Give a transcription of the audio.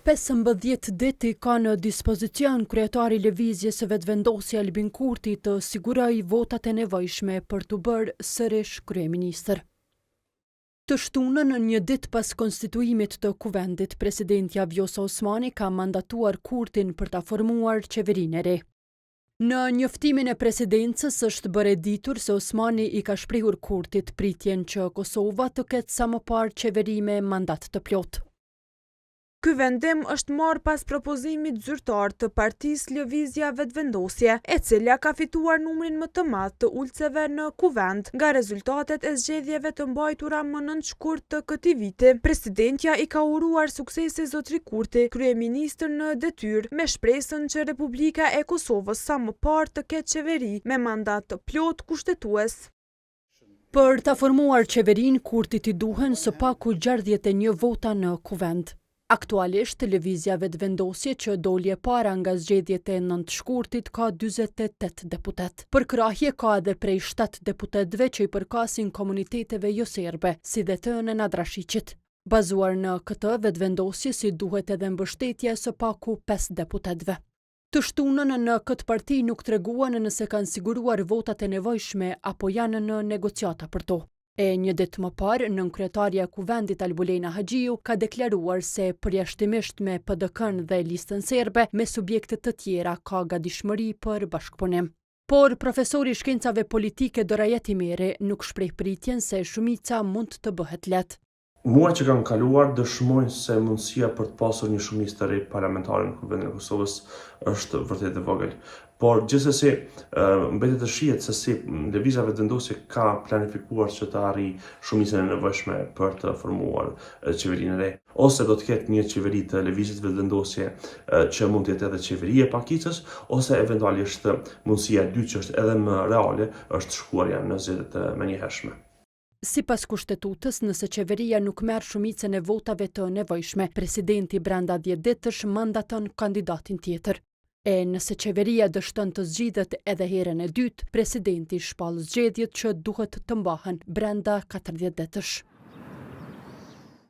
15 ditë ka në dispozicion kryetari i lëvizjes së vetëvendosje Albin Kurti të sigurojë votat e nevojshme për të bërë sërish kryeministër. Të shtunën, një ditë pas konstituimit të kuvendit, presidentja Vjosa Osmani ka mandatuar Kurtin për ta formuar qeverinë e re. Në njoftimin e presidencës është bërë e ditur se Osmani i ka shprehur Kurtit pritjen që Kosova të ketë sa më parë qeveri me mandat të plotë. Ky vendim është marrë pas propozimit zyrtar të Partisë Lëvizja Vetëvendosje, e cila ka fituar numrin më të madh të ulceve në kuvend nga rezultatet e zgjedhjeve të mbajtura më 9 shkurt të këtij viti. Presidentja i ka uruar suksese zotëri Kurti, kryeministër në detyrë, me shpresën që Republika e Kosovës sa më parë të ketë qeveri me mandat të plotë kushtetues. Për ta formuar qeverinë, Kurtit i duhen së paku 61 vota në kuvend. Aktualisht, Lëvizja Vetëvendosje që doli e para nga zgjedhjet e 9 shkurtit ka 48 deputet. Përkrahje ka edhe prej 7 deputetëve që i përkasin komuniteteve jo serbe, si dhe të në Nadrashiqit. Bazuar në këtë vetëvendosje, si duhet edhe mbështetje së paku 5 deputetëve. Të shtunën në këtë parti nuk treguan nëse kanë siguruar votat e nevojshme apo janë në negociata për to. E një ditë më parë, nënkryetaria e kuvendit Albulena Haxhiu ka deklaruar se përjashtimisht me PDK-n dhe listën serbe, me subjekte të tjera ka gatishmëri për bashkëpunim. Por profesori i shkencave politike Dorajet Imeri nuk shpreh pritjen se shumica mund të bëhet lehtë. Muaj që kanë kaluar dëshmojnë se mundësia për të pasur një shumicë të re parlamentare në Kuvendin e Kosovës është vërtet e vogël. Por gjithsesi mbetet të shihet se si Lëvizja Vetëvendosje ka planifikuar që të arrijë shumicën e nevojshme për të formuar qeverinë e re. Ose do të ketë një qeveri të Lëvizjes Vetëvendosje që mund të jetë edhe qeveri e pakicës, ose eventualisht mundësia e dytë që është edhe më reale është shkuarja në zgjedhjet e menjëhershme. Sipas kushtetutës, nëse qeveria nuk merr shumicën e votave të nevojshme, presidenti brenda 10 ditësh mandaton kandidatin tjetër. E nëse qeveria dështon të zgjidhet edhe herën e dytë, presidenti shpall zgjedhjet që duhet të mbahen brenda 40 ditësh.